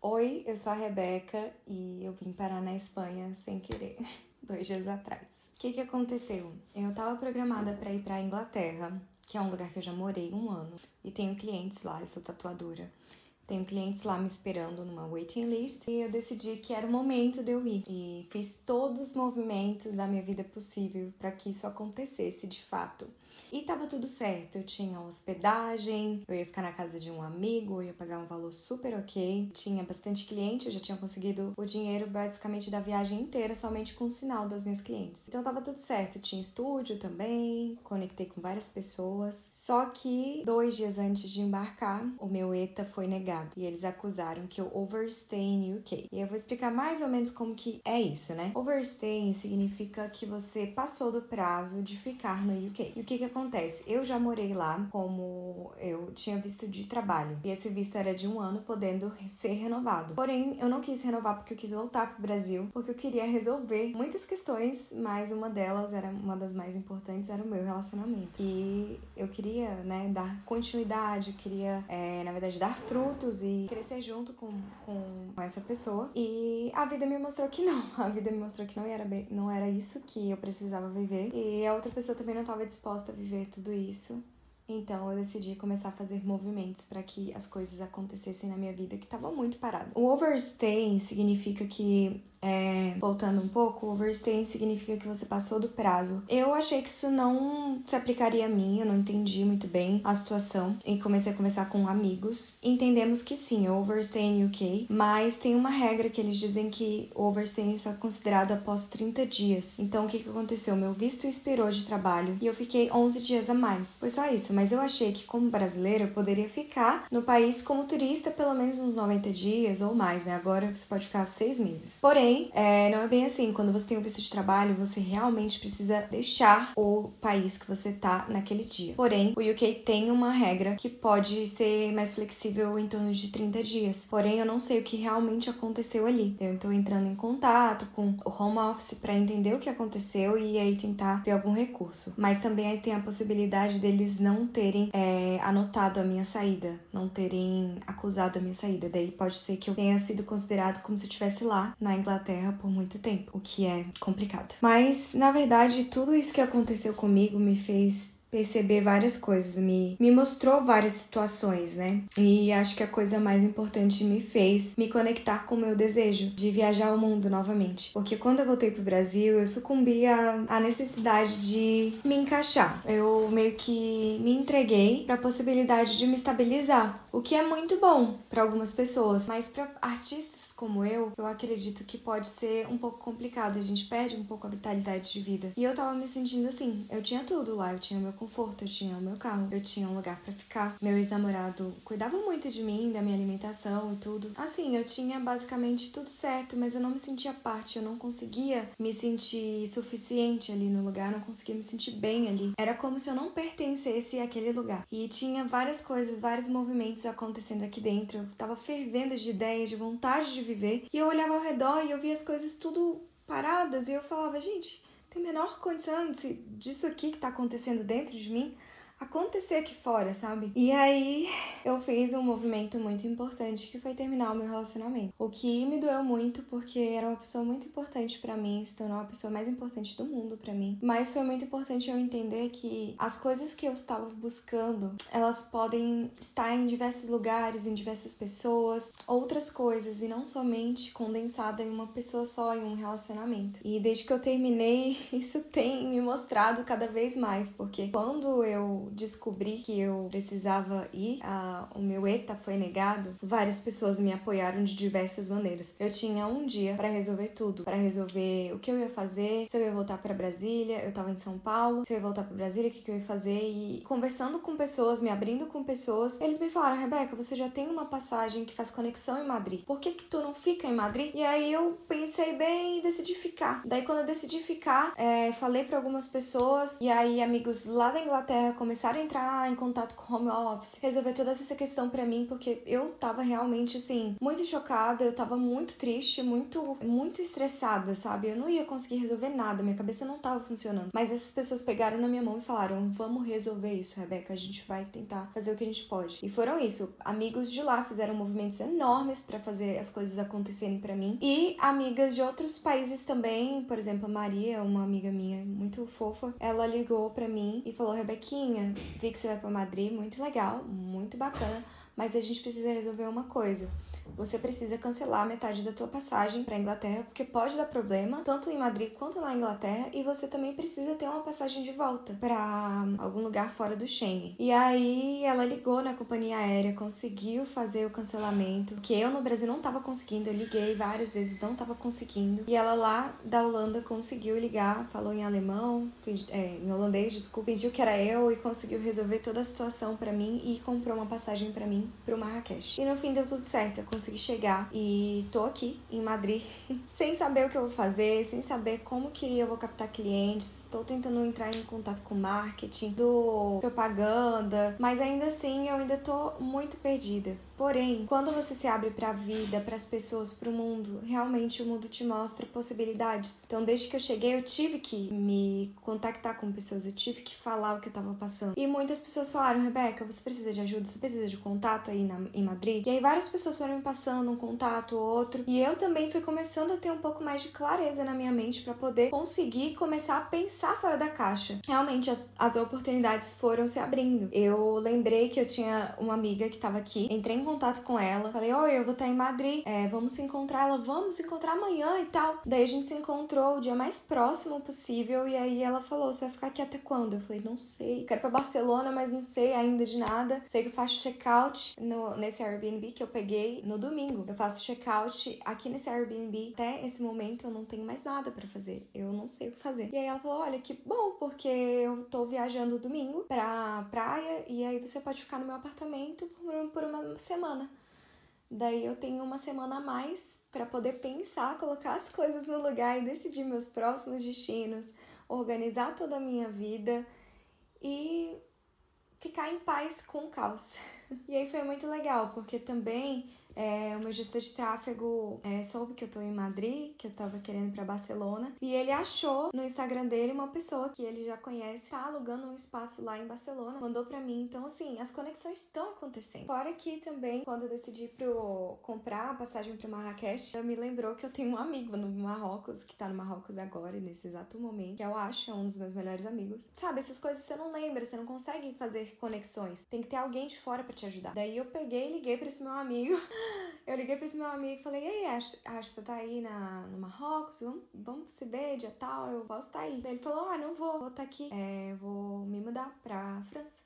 Oi, eu sou a Rebeca e eu vim parar na Espanha sem querer, 2 dias atrás. O que aconteceu? Eu tava programada pra ir pra Inglaterra, que é um lugar que eu já morei 1 ano, e tenho clientes lá, eu sou tatuadora. Tenho clientes lá me esperando numa waiting list e eu decidi que era o momento de eu ir. E fiz todos os movimentos da minha vida possível para que isso acontecesse de fato. E tava tudo certo, eu tinha hospedagem, eu ia ficar na casa de um amigo, eu ia pagar um valor super ok. Tinha bastante cliente, eu já tinha conseguido o dinheiro basicamente da viagem inteira somente com o sinal das minhas clientes. Então tava tudo certo, tinha estúdio também, conectei com várias pessoas. Só que 2 dias antes de embarcar, o meu ETA foi negado e eles acusaram que eu overstay em UK. E eu vou explicar mais ou menos como que é isso, né? Overstay significa que você passou do prazo de ficar no UK. E o que acontece? Eu já morei lá como eu tinha visto de trabalho. E esse visto era de 1 ano, podendo ser renovado. Porém, eu não quis renovar porque eu quis voltar pro Brasil, porque eu queria resolver muitas questões, mas uma delas, era uma das mais importantes, era o meu relacionamento. E eu queria, né, dar continuidade, eu queria, na verdade, dar frutos e crescer junto com essa pessoa. E a vida me mostrou que não. A vida me mostrou que não era isso que eu precisava viver. E a outra pessoa também não estava disposta a viver tudo isso. Então eu decidi começar a fazer movimentos para que as coisas acontecessem na minha vida que estava muito parada. O overstay significa que, voltando um pouco, overstay significa que você passou do prazo. Eu achei que isso não se aplicaria a mim, eu não entendi muito bem a situação e comecei a conversar com amigos. Entendemos que sim, eu overstay em UK, mas tem uma regra que eles dizem que o overstay só é considerado após 30 dias. Então o que aconteceu? Meu visto expirou de trabalho e eu fiquei 11 dias a mais. Foi só isso, mas eu achei que como brasileira eu poderia ficar no país como turista pelo menos uns 90 dias ou mais, né? Agora você pode ficar 6 meses. Porém, não é bem assim. Quando você tem um visto de trabalho, você realmente precisa deixar o país que você tá naquele dia. Porém, o UK tem uma regra que pode ser mais flexível em torno de 30 dias. Porém, eu não sei o que realmente aconteceu ali. Eu tô entrando em contato com o home office para entender o que aconteceu e aí tentar ver algum recurso. Mas também aí tem a possibilidade deles não terem anotado a minha saída, não terem acusado a minha saída. Daí pode ser que eu tenha sido considerado como se eu estivesse lá na Inglaterra por muito tempo, o que é complicado. Mas, na verdade, tudo isso que aconteceu comigo me fez perceber várias coisas, me mostrou várias situações, né? E acho que a coisa mais importante me fez me conectar com o meu desejo de viajar ao mundo novamente. Porque quando eu voltei pro Brasil, eu sucumbi à necessidade de me encaixar. Eu meio que me entreguei para a possibilidade de me estabilizar, o que é muito bom para algumas pessoas, mas para artistas como eu acredito que pode ser um pouco complicado, a gente perde um pouco a vitalidade de vida. E eu tava me sentindo assim, eu tinha tudo lá, eu tinha meu conforto, eu tinha o meu carro, eu tinha um lugar pra ficar. Meu ex-namorado cuidava muito de mim, da minha alimentação e tudo. Assim, eu tinha basicamente tudo certo, mas eu não me sentia parte, eu não conseguia me sentir suficiente ali no lugar, não conseguia me sentir bem ali. Era como se eu não pertencesse àquele lugar. E tinha várias coisas, vários movimentos acontecendo aqui dentro. Eu tava fervendo de ideias, de vontade de viver. E eu olhava ao redor e eu via as coisas tudo paradas e eu falava, gente, tem a menor condição disso aqui que tá acontecendo dentro de mim acontecer aqui fora, sabe? E aí eu fiz um movimento muito importante que foi terminar o meu relacionamento. O que me doeu muito porque era uma pessoa muito importante pra mim, se tornou a pessoa mais importante do mundo pra mim. Mas foi muito importante eu entender que as coisas que eu estava buscando, elas podem estar em diversos lugares, em diversas pessoas, outras coisas e não somente condensada em uma pessoa só, em um relacionamento. E desde que eu terminei, isso tem me mostrado cada vez mais, porque quando eu descobri que eu precisava ir, o meu ETA foi negado, várias pessoas me apoiaram de diversas maneiras. Eu tinha um dia pra resolver tudo, pra resolver o que eu ia fazer, se eu ia voltar pra Brasília, eu tava em São Paulo, se eu ia voltar pra Brasília, o que eu ia fazer, e conversando com pessoas, me abrindo com pessoas, eles me falaram, Rebeca, você já tem uma passagem que faz conexão em Madrid, por que tu não fica em Madrid? E aí eu pensei bem e decidi ficar. Daí quando eu decidi ficar, falei pra algumas pessoas, e aí amigos lá da Inglaterra começaram começaram a entrar em contato com home office, resolver toda essa questão pra mim, porque eu tava realmente, assim, muito chocada, eu tava muito triste, muito estressada, sabe? Eu não ia conseguir resolver nada, minha cabeça não tava funcionando. Mas essas pessoas pegaram na minha mão e falaram, vamos resolver isso, Rebeca, a gente vai tentar fazer o que a gente pode. E foram isso, amigos de lá fizeram movimentos enormes pra fazer as coisas acontecerem pra mim. E amigas de outros países também, por exemplo, a Maria, uma amiga minha muito fofa, ela ligou pra mim e falou, Rebequinha, vi que você vai pra Madrid, muito legal, muito bacana, mas a gente precisa resolver uma coisa. Você precisa cancelar metade da tua passagem pra Inglaterra, porque pode dar problema, tanto em Madrid quanto lá em Inglaterra, e você também precisa ter uma passagem de volta pra algum lugar fora do Schengen. E aí ela ligou na companhia aérea, conseguiu fazer o cancelamento, que eu no Brasil não tava conseguindo, eu liguei várias vezes, não tava conseguindo. E ela lá da Holanda conseguiu ligar, falou em alemão, em holandês, desculpa, pediu que era eu e conseguiu resolver toda a situação pra mim e comprou uma passagem pra mim pro Marrakech. E no fim deu tudo certo, eu consegui chegar e tô aqui em Madrid sem saber o que eu vou fazer, sem saber como que eu vou captar clientes, tô tentando entrar em contato com marketing, do propaganda, mas ainda assim eu ainda tô muito perdida. Porém, quando você se abre pra vida, pras pessoas, pro mundo, realmente o mundo te mostra possibilidades. Então, desde que eu cheguei, eu tive que me contactar com pessoas, eu tive que falar o que eu tava passando. E muitas pessoas falaram, Rebeca, você precisa de ajuda, você precisa de contato aí em Madrid? E aí várias pessoas foram me passando um contato ou outro. E eu também fui começando a ter um pouco mais de clareza na minha mente pra poder conseguir começar a pensar fora da caixa. Realmente, as oportunidades foram se abrindo. Eu lembrei que eu tinha uma amiga que tava aqui, entrei em contato com ela, falei, oi, eu vou estar em Madrid, vamos se encontrar, ela, vamos se encontrar amanhã e tal. Daí a gente se encontrou o dia mais próximo possível e aí ela falou, você vai ficar aqui até quando? Eu falei, não sei, quero ir pra Barcelona, mas não sei ainda de nada. Sei que eu faço check-out nesse Airbnb que eu peguei no domingo. Eu faço check-out aqui nesse Airbnb. Até esse momento eu não tenho mais nada pra fazer, eu não sei o que fazer. E aí ela falou, olha, que bom, porque eu tô viajando domingo pra praia e aí você pode ficar no meu apartamento por uma semana. Daí eu tenho uma semana a mais para poder pensar, colocar as coisas no lugar e decidir meus próximos destinos, organizar toda a minha vida e ficar em paz com o caos. E aí foi muito legal, porque também o meu gestor de tráfego soube que eu tô em Madrid, que eu tava querendo ir pra Barcelona, e ele achou no Instagram dele uma pessoa que ele já conhece, tá alugando um espaço lá em Barcelona, mandou pra mim. Então, assim, as conexões estão acontecendo. Fora que também, quando eu decidi comprar a passagem pro Marrakech, eu me lembrou que eu tenho um amigo no Marrocos, que tá no Marrocos agora, nesse exato momento, que eu acho um dos meus melhores amigos. Sabe, essas coisas você não lembra, você não consegue fazer conexões. Tem que ter alguém de fora pra te ajudar. Daí eu peguei e liguei pra esse meu amigo. Eu liguei pra esse meu amigo e falei, ei, acho que você tá aí no Marrocos, vamos se ver, dia tal, eu posso estar aí. Daí ele falou, não vou estar aqui, vou me mudar pra França.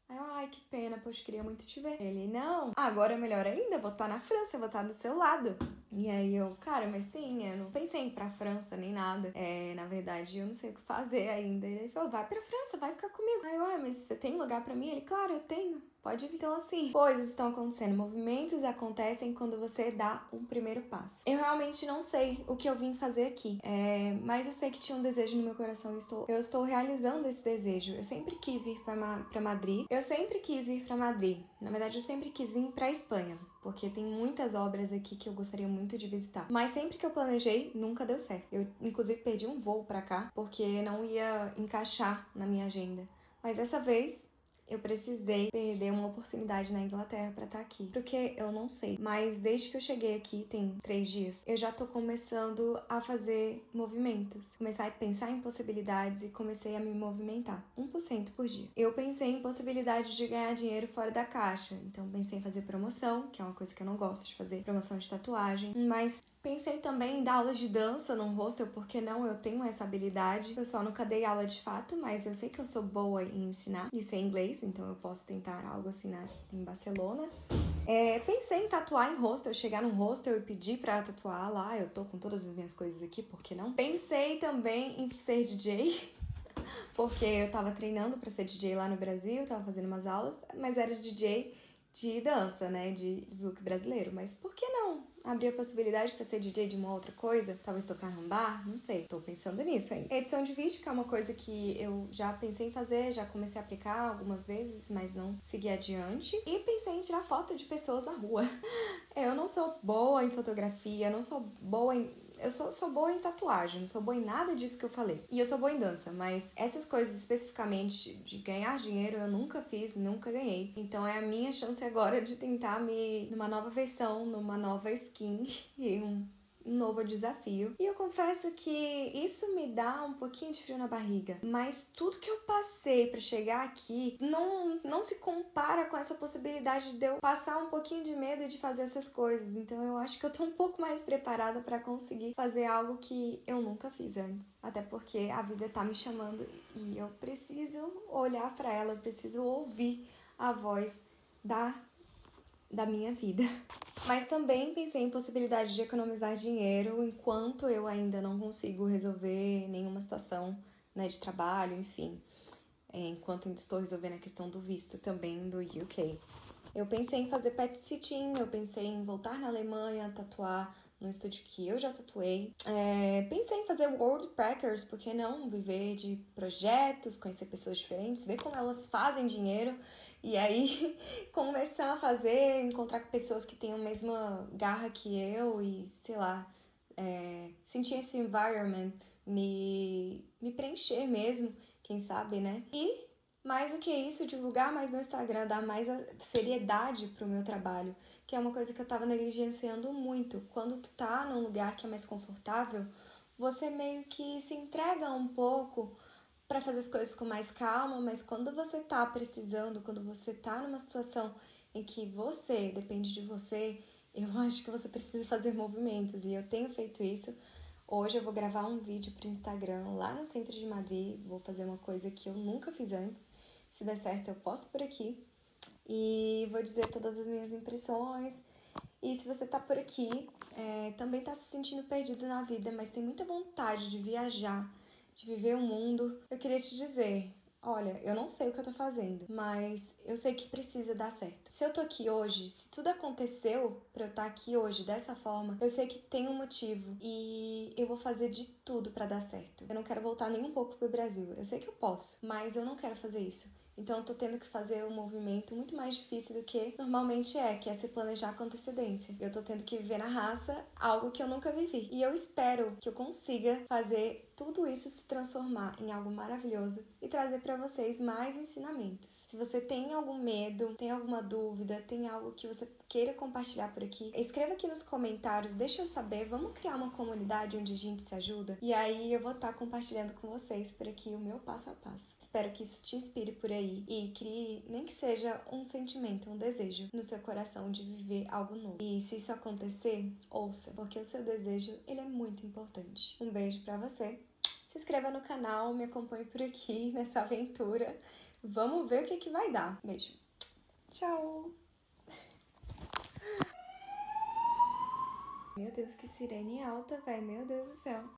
Aí eu, ai, que pena, poxa, queria muito te ver. Ele, não, agora é melhor ainda, vou estar na França, vou estar do seu lado. E aí eu, cara, mas sim, eu não pensei em ir pra França nem nada. Na verdade, eu não sei o que fazer ainda. Ele falou, vai pra França, vai ficar comigo. Aí eu, mas você tem lugar pra mim? Ele, claro, eu tenho. Pode vir. Então, assim, coisas estão acontecendo, movimentos acontecem quando você dá um primeiro passo. Eu realmente não sei o que eu vim fazer aqui, mas eu sei que tinha um desejo no meu coração, eu estou realizando esse desejo. Eu sempre quis vir pra Madrid, Na verdade, eu sempre quis vir pra Espanha, porque tem muitas obras aqui que eu gostaria muito de visitar. Mas sempre que eu planejei, nunca deu certo. Eu, inclusive, perdi um voo pra cá, porque não ia encaixar na minha agenda. Mas dessa vez eu precisei perder uma oportunidade na Inglaterra pra estar aqui. Porque eu não sei. Mas desde que eu cheguei aqui, tem 3 dias, eu já tô começando a fazer movimentos. Comecei a pensar em possibilidades e comecei a me movimentar. 1% por dia. Eu pensei em possibilidade de ganhar dinheiro fora da caixa. Então pensei em fazer promoção, que é uma coisa que eu não gosto de fazer. Promoção de tatuagem. Mas pensei também em dar aulas de dança num hostel, porque não, eu tenho essa habilidade. Eu só nunca dei aula de fato, mas eu sei que eu sou boa em ensinar e sei inglês, então eu posso tentar algo assim em Barcelona. Pensei em tatuar em hostel, chegar num hostel e pedir pra tatuar lá. Eu tô com todas as minhas coisas aqui, por que não? Pensei também em ser DJ, porque eu tava treinando pra ser DJ lá no Brasil, tava fazendo umas aulas, mas era DJ de dança, né, de zouk brasileiro, mas por que não abrir a possibilidade pra ser DJ de uma outra coisa? Talvez tocar num bar? Não sei, tô pensando nisso ainda. Edição de vídeo, que é uma coisa que eu já pensei em fazer, já comecei a aplicar algumas vezes, mas não segui adiante. E pensei em tirar foto de pessoas na rua. Eu não sou boa em fotografia, não sou boa em... Eu sou boa em tatuagem, não sou boa em nada disso que eu falei. E eu sou boa em dança, mas essas coisas especificamente de ganhar dinheiro eu nunca fiz, nunca ganhei. Então é a minha chance agora de tentar numa nova versão, numa nova skin e um novo desafio. E eu confesso que isso me dá um pouquinho de frio na barriga. Mas tudo que eu passei pra chegar aqui não se compara com essa possibilidade de eu passar um pouquinho de medo de fazer essas coisas. Então eu acho que eu tô um pouco mais preparada pra conseguir fazer algo que eu nunca fiz antes. Até porque a vida tá me chamando e eu preciso olhar pra ela, eu preciso ouvir a voz da minha vida. Mas também pensei em possibilidade de economizar dinheiro enquanto eu ainda não consigo resolver nenhuma situação, né, de trabalho, enfim. Enquanto ainda estou resolvendo a questão do visto também do UK. Eu pensei em fazer pet sitting, eu pensei em voltar na Alemanha, tatuar no estúdio que eu já tatuei. Pensei em fazer world packers, por que não? Viver de projetos, conhecer pessoas diferentes, ver como elas fazem dinheiro e aí começar a fazer, encontrar pessoas que têm a mesma garra que eu e, sei lá, sentir esse environment, me preencher mesmo, quem sabe, né? E mais do que isso, divulgar mais meu Instagram, dar mais seriedade pro meu trabalho, que é uma coisa que eu tava negligenciando muito. Quando tu tá num lugar que é mais confortável, você meio que se entrega um pouco pra fazer as coisas com mais calma, mas quando você tá precisando, quando você tá numa situação em que você depende de você, eu acho que você precisa fazer movimentos e eu tenho feito isso. Hoje eu vou gravar um vídeo pro Instagram lá no centro de Madrid, vou fazer uma coisa que eu nunca fiz antes. Se der certo, eu posto por aqui e vou dizer todas as minhas impressões. E se você tá por aqui, também tá se sentindo perdido na vida, mas tem muita vontade de viajar, de viver o mundo, eu queria te dizer, olha, eu não sei o que eu tô fazendo, mas eu sei que precisa dar certo. Se eu tô aqui hoje, se tudo aconteceu pra eu estar aqui hoje dessa forma, eu sei que tem um motivo e eu vou fazer de tudo pra dar certo. Eu não quero voltar nem um pouco pro Brasil. Eu sei que eu posso, mas eu não quero fazer isso. Então eu tô tendo que fazer um movimento muito mais difícil do que normalmente que é se planejar com antecedência. Eu tô tendo que viver na raça algo que eu nunca vivi. E eu espero que eu consiga fazer tudo isso se transformar em algo maravilhoso e trazer para vocês mais ensinamentos. Se você tem algum medo, tem alguma dúvida, tem algo que você queira compartilhar por aqui, escreva aqui nos comentários, deixa eu saber, vamos criar uma comunidade onde a gente se ajuda? E aí eu vou estar compartilhando com vocês por aqui o meu passo a passo. Espero que isso te inspire por aí e crie, nem que seja um sentimento, um desejo no seu coração de viver algo novo. E se isso acontecer, ouça, porque o seu desejo, ele é muito importante. Um beijo pra você. Se inscreva no canal, me acompanhe por aqui nessa aventura. Vamos ver o que vai dar. Beijo. Tchau! Meu Deus, que sirene alta, velho. Meu Deus do céu.